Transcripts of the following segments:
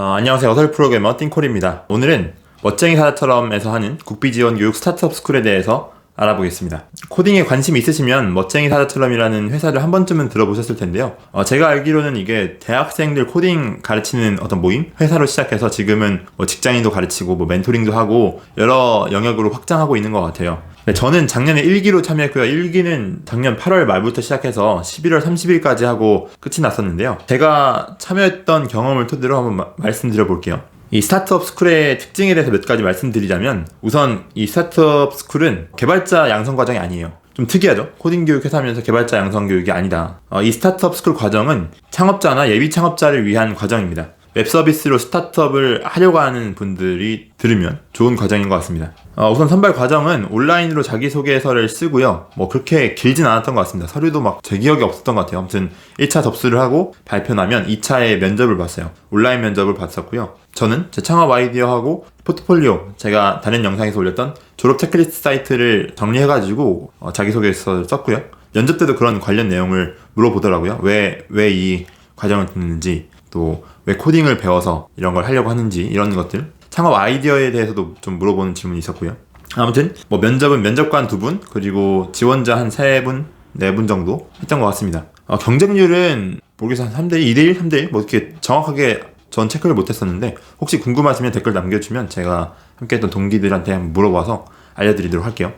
안녕하세요. 어설 프로그래머 띵콜입니다. 오늘은 멋쟁이 사자처럼에서 하는 국비 지원 교육 스타트업 스쿨에 대해서 알아보겠습니다. 코딩에 관심이 있으시면 멋쟁이 사자처럼이라는 회사를 한 번쯤은 들어보셨을 텐데요. 제가 알기로는 이게 대학생들 코딩 가르치는 어떤 모임? 회사로 시작해서 지금은 직장인도 가르치고 멘토링도 하고 여러 영역으로 확장하고 있는 것 같아요. 저는 작년에 1기로 참여했고요. 1기는 작년 8월 말부터 시작해서 11월 30일까지 하고 끝이 났었는데요. 제가 참여했던 경험을 토대로 한번 말씀드려 볼게요. 이 스타트업 스쿨의 특징에 대해서 몇 가지 말씀드리자면, 우선 이 스타트업 스쿨은 개발자 양성 과정이 아니에요. 좀 특이하죠? 코딩 교육 회사면서 개발자 양성 교육이 아니다. 이 스타트업 스쿨 과정은 창업자나 예비 창업자를 위한 과정입니다. 웹 서비스로 스타트업을 하려고 하는 분들이 들으면 좋은 과정인 것 같습니다. 우선 선발 과정은 온라인으로 자기소개서를 쓰고요. 그렇게 길진 않았던 것 같습니다. 서류도 제 기억이 없었던 것 같아요. 아무튼 1차 접수를 하고 발표 나면 2차에 면접을 봤어요. 온라인 면접을 봤었고요. 저는 제 창업 아이디어하고 포트폴리오, 제가 다른 영상에서 올렸던 졸업 체크리스트 사이트를 정리해가지고 자기소개서를 썼고요. 면접 때도 그런 관련 내용을 물어보더라고요. 왜 이 과정을 듣는지, 또 왜 코딩을 배워서 이런 걸 하려고 하는지, 이런 것들, 창업 아이디어에 대해서도 좀 물어보는 질문이 있었고요. 아무튼 면접은 면접관 2분, 그리고 지원자 한 3분, 4분 정도 했던 것 같습니다. 경쟁률은 모르겠어요. 한 3대1, 2대1, 3대1 이렇게 정확하게 전 체크를 못했었는데, 혹시 궁금하시면 댓글 남겨주면 제가 함께했던 동기들한테 한번 물어봐서 알려드리도록 할게요.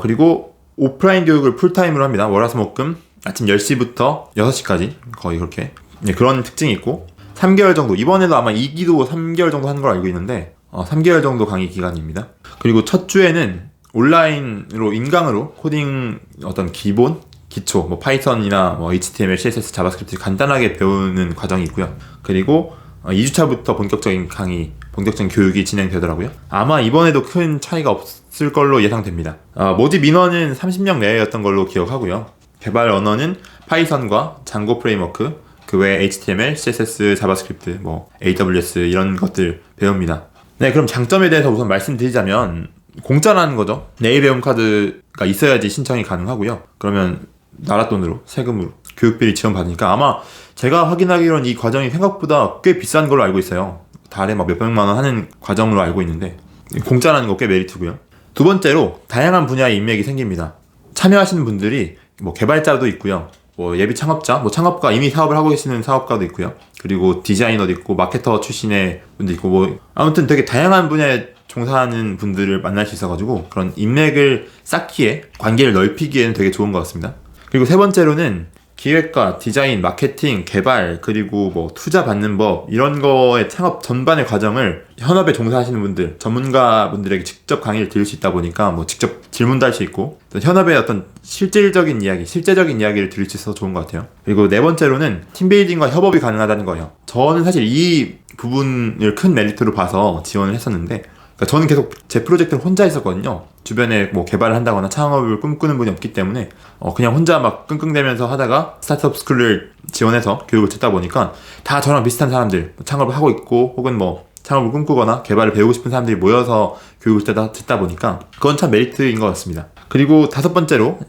그리고 오프라인 교육을 풀타임으로 합니다. 월화수목금 아침 10시부터 6시까지 거의 그렇게, 그런 특징이 있고, 3개월 정도, 이번에도 아마 2기도 3개월 정도 하는 걸 알고 있는데 3개월 정도 강의 기간입니다. 그리고 첫 주에는 온라인으로 인강으로 코딩 어떤 기본, 기초, 파이썬이나 HTML, CSS, 자바스크립트 간단하게 배우는 과정이 있고요. 그리고 2주차부터 본격적인 강의, 본격적인 교육이 진행되더라고요. 아마 이번에도 큰 차이가 없을 걸로 예상됩니다. 모집 인원은 30명 내외였던 걸로 기억하고요. 개발 언어는 파이썬과 장고 프레임워크, 그 외에 HTML, CSS, 자바스크립트, AWS 이런 것들 배웁니다. 네, 그럼 장점에 대해서 우선 말씀드리자면, 공짜라는 거죠. 내일 배움 카드가 있어야지 신청이 가능하고요. 그러면 나라 돈으로, 세금으로 교육비를 지원받으니까, 아마 제가 확인하기로는 이 과정이 생각보다 꽤 비싼 걸로 알고 있어요. 달에 몇백만 원 하는 과정으로 알고 있는데, 공짜라는 거 꽤 메리트고요. 두 번째로, 다양한 분야의 인맥이 생깁니다. 참여하시는 분들이 개발자도 있고요. 예비 창업자, 창업가, 이미 사업을 하고 계시는 사업가도 있고요. 그리고 디자이너도 있고, 마케터 출신의 분도 있고, 아무튼 되게 다양한 분야에 종사하는 분들을 만날 수 있어가지고, 그런 인맥을 쌓기에, 관계를 넓히기에는 되게 좋은 것 같습니다. 그리고 세 번째로는 기획과 디자인, 마케팅, 개발, 그리고 투자 받는 법, 이런 거의 창업 전반의 과정을 현업에 종사하시는 분들, 전문가분들에게 직접 강의를 들을 수 있다 보니까 직접 질문도 할 수 있고, 현업의 어떤 실질적인 이야기를 들을 수 있어서 좋은 것 같아요. 그리고 네 번째로는 팀빌딩과 협업이 가능하다는 거예요. 저는 사실 이 부분을 큰 메리트로 봐서 지원을 했었는데, 저는 계속 제 프로젝트를 혼자 했었거든요. 주변에 개발을 한다거나 창업을 꿈꾸는 분이 없기 때문에 그냥 혼자 끙끙대면서 하다가 스타트업 스쿨을 지원해서 교육을 듣다 보니까 다 저랑 비슷한 사람들, 창업을 하고 있고 혹은 창업을 꿈꾸거나 개발을 배우고 싶은 사람들이 모여서 교육을 듣다 보니까 그건 참 메리트인 것 같습니다. 그리고 다섯 번째로,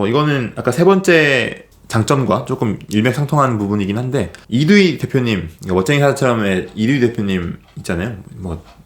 이거는 아까 세 번째 장점과 조금 일맥상통하는 부분이긴 한데, 이두희 대표님, 멋쟁이 사자처럼의 이두희 대표님 있잖아요.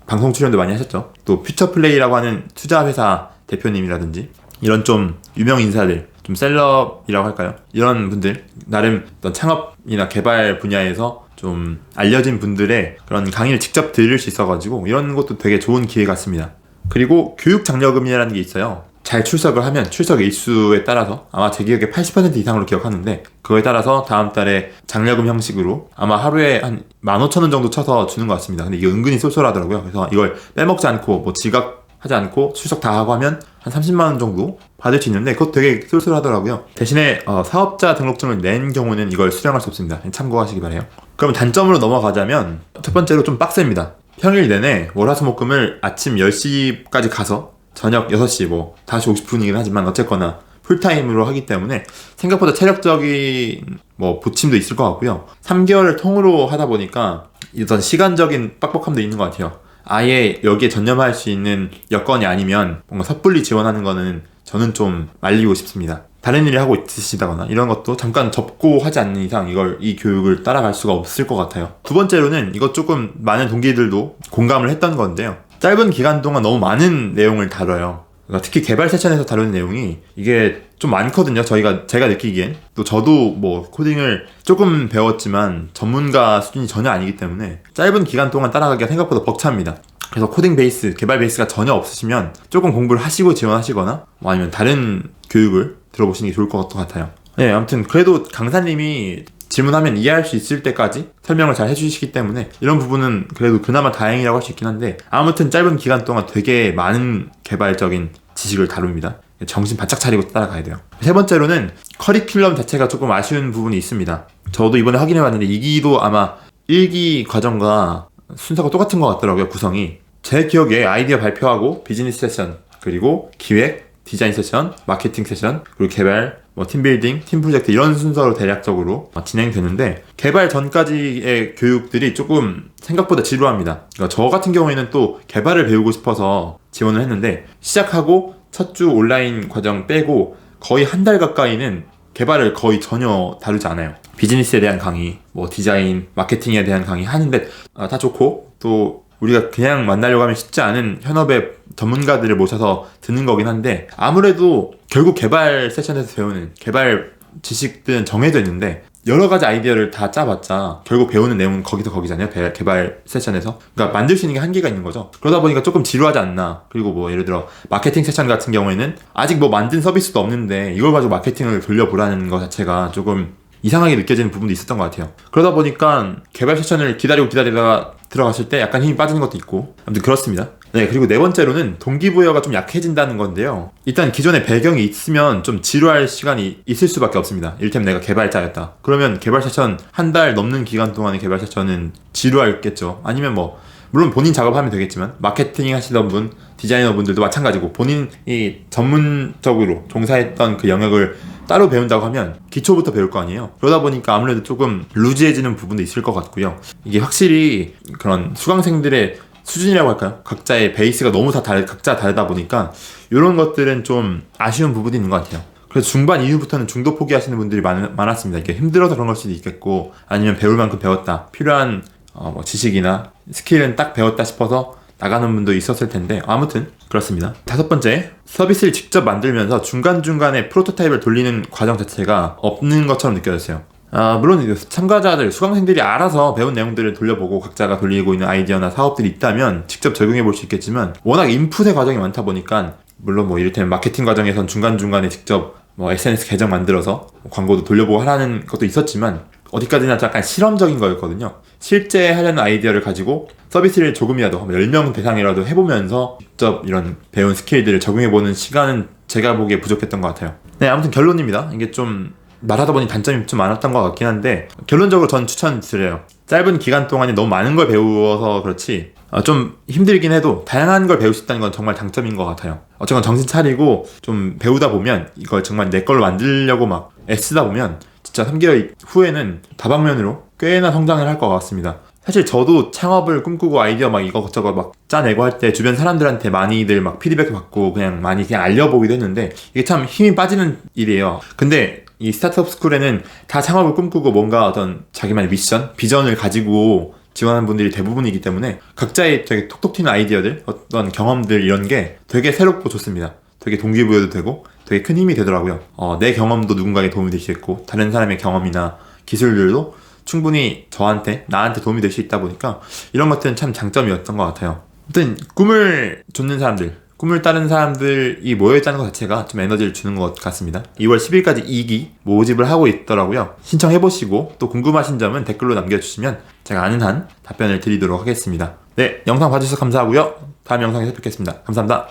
방송 출연도 많이 하셨죠. 또 퓨처플레이라고 하는 투자 회사 대표님이라든지 이런 좀 유명 인사들, 좀 셀럽이라고 할까요? 이런 분들, 나름 어떤 창업이나 개발 분야에서 좀 알려진 분들의 그런 강의를 직접 들을 수 있어가지고 이런 것도 되게 좋은 기회 같습니다. 그리고 교육 장려금이라는 게 있어요. 잘 출석을 하면 출석 일수에 따라서, 아마 제 기억에 80% 이상으로 기억하는데, 그거에 따라서 다음 달에 장려금 형식으로 아마 하루에 한 15,000원 정도 쳐서 주는 것 같습니다. 근데 이게 은근히 쏠쏠하더라고요. 그래서 이걸 빼먹지 않고 지각하지 않고 출석 다 하고 하면 한 30만 원 정도 받을 수 있는데, 그것도 되게 쏠쏠하더라고요. 대신에 사업자 등록증을 낸 경우는 이걸 수령할 수 없습니다. 참고하시기 바래요. 그럼 단점으로 넘어가자면, 첫 번째로 좀 빡셉니다. 평일 내내 월화수목금을 아침 10시까지 가서 저녁 6시 5시 50분이긴 하지만 어쨌거나 풀타임으로 하기 때문에 생각보다 체력적인 부침도 있을 것 같고요. 3개월을 통으로 하다 보니까 어떤 시간적인 빡빡함도 있는 것 같아요. 아예 여기에 전념할 수 있는 여건이 아니면 뭔가 섣불리 지원하는 거는 저는 좀 말리고 싶습니다. 다른 일을 하고 있으시다거나 이런 것도 잠깐 접고 하지 않는 이상 이 교육을 따라갈 수가 없을 것 같아요. 두 번째로는 이것 조금 많은 동기들도 공감을 했던 건데요. 짧은 기간 동안 너무 많은 내용을 다뤄요. 그러니까 특히 개발 세션에서 다루는 내용이 이게 좀 많거든요. 제가 느끼기엔. 또 저도 뭐 코딩을 조금 배웠지만 전문가 수준이 전혀 아니기 때문에 짧은 기간 동안 따라가기가 생각보다 벅찹니다. 그래서 코딩 베이스, 개발 베이스가 전혀 없으시면 조금 공부를 하시고 지원하시거나 뭐 아니면 다른 교육을 들어보시는 게 좋을 것 같아요. 네, 아무튼 그래도 강사님이 질문하면 이해할 수 있을 때까지 설명을 잘 해주시기 때문에 이런 부분은 그래도 그나마 다행이라고 할 수 있긴 한데, 아무튼 짧은 기간 동안 되게 많은 개발적인 지식을 다룹니다. 정신 바짝 차리고 따라가야 돼요. 세 번째로는 커리큘럼 자체가 조금 아쉬운 부분이 있습니다. 저도 이번에 확인해봤는데 2기도 아마 1기 과정과 순서가 똑같은 것 같더라고요. 구성이. 제 기억에 아이디어 발표하고 비즈니스 세션, 그리고 기획, 디자인 세션, 마케팅 세션, 그리고 개발, 팀빌딩, 팀 프로젝트 이런 순서로 대략적으로 진행되는데, 개발 전까지의 교육들이 조금 생각보다 지루합니다. 그러니까 저 같은 경우에는 또 개발을 배우고 싶어서 지원을 했는데, 시작하고 첫 주 온라인 과정 빼고 거의 한 달 가까이는 개발을 거의 전혀 다루지 않아요. 비즈니스에 대한 강의, 디자인, 마케팅에 대한 강의 하는데 다 좋고, 또 우리가 그냥 만나려고 하면 쉽지 않은 현업의 전문가들을 모셔서 듣는 거긴 한데, 아무래도 결국 개발 세션에서 배우는 개발 지식들은 정해져 있는데 여러 가지 아이디어를 다 짜봤자 결국 배우는 내용은 거기서 거기잖아요. 개발 세션에서. 그러니까 만들 수 있는 게 한계가 있는 거죠. 그러다 보니까 조금 지루하지 않나. 그리고 예를 들어 마케팅 세션 같은 경우에는 아직 만든 서비스도 없는데 이걸 가지고 마케팅을 돌려보라는 것 자체가 조금 이상하게 느껴지는 부분도 있었던 것 같아요. 그러다 보니까 개발 세션을 기다리다가 들어갔을 때 약간 힘이 빠지는 것도 있고, 아무튼 그렇습니다. 네, 그리고 네 번째로는 동기부여가 좀 약해진다는 건데요. 일단 기존에 배경이 있으면 좀 지루할 시간이 있을 수밖에 없습니다. 이를테면 내가 개발자였다. 그러면 개발 세션 한 달 넘는 기간 동안의 개발 세션은 지루했겠죠. 아니면 물론 본인 작업하면 되겠지만 마케팅 하시던 분, 디자이너 분들도 마찬가지고 본인이 전문적으로 종사했던 그 영역을 따로 배운다고 하면 기초부터 배울 거 아니에요. 그러다 보니까 아무래도 조금 루즈해지는 부분도 있을 것 같고요. 이게 확실히 그런 수강생들의 수준이라고 할까요? 각자의 베이스가 너무 각자 다르다 보니까 이런 것들은 좀 아쉬운 부분이 있는 것 같아요. 그래서 중반 이후부터는 중도 포기하시는 분들이 많았습니다. 이게 힘들어서 그런 걸 수도 있겠고, 아니면 배울 만큼 배웠다, 필요한 지식이나 스킬은 딱 배웠다 싶어서 나가는 분도 있었을 텐데, 아무튼 그렇습니다. 다섯 번째, 서비스를 직접 만들면서 중간중간에 프로토타입을 돌리는 과정 자체가 없는 것처럼 느껴졌어요. 물론 참가자들, 수강생들이 알아서 배운 내용들을 돌려보고 각자가 돌리고 있는 아이디어나 사업들이 있다면 직접 적용해 볼 수 있겠지만, 워낙 인풋의 과정이 많다 보니까, 물론 이를테면 마케팅 과정에선 중간중간에 직접 SNS 계정 만들어서 광고도 돌려보고 하라는 것도 있었지만, 어디까지나 약간 실험적인 거였거든요. 실제 하려는 아이디어를 가지고 서비스를 조금이라도 10명 대상이라도 해보면서 직접 이런 배운 스킬들을 적용해보는 시간은 제가 보기에 부족했던 것 같아요. 네, 아무튼 결론입니다. 이게 좀 말하다 보니 단점이 좀 많았던 것 같긴 한데, 결론적으로 전 추천드려요. 짧은 기간 동안에 너무 많은 걸 배워서 그렇지 좀 힘들긴 해도 다양한 걸 배울 수 있다는 건 정말 장점인 것 같아요. 어쨌건 정신 차리고 좀 배우다 보면, 이걸 정말 내 걸로 만들려고 애쓰다 보면 진짜 3개월 후에는 다방면으로 꽤나 성장을 할 것 같습니다. 사실 저도 창업을 꿈꾸고 아이디어 이거저거 짜내고 할 때 주변 사람들한테 많이들 피드백 받고 그냥 알려보기도 했는데, 이게 참 힘이 빠지는 일이에요. 근데 이 스타트업 스쿨에는 다 창업을 꿈꾸고 뭔가 어떤 자기만의 미션, 비전을 가지고 지원하는 분들이 대부분이기 때문에 각자의 되게 톡톡 튀는 아이디어들, 어떤 경험들, 이런 게 되게 새롭고 좋습니다. 되게 동기부여도 되고 되게 큰 힘이 되더라고요. 내 경험도 누군가에게 도움이 될 수 있고, 다른 사람의 경험이나 기술들도 충분히 나한테 도움이 될 수 있다 보니까 이런 것들은 참 장점이었던 것 같아요. 아무튼 꿈을 좇는 사람들, 꿈을 따르는 사람들이 모여있다는 것 자체가 좀 에너지를 주는 것 같습니다. 2월 10일까지 2기 모집을 하고 있더라고요. 신청해보시고 또 궁금하신 점은 댓글로 남겨주시면 제가 아는 한 답변을 드리도록 하겠습니다. 네, 영상 봐주셔서 감사하고요. 다음 영상에서 뵙겠습니다. 감사합니다.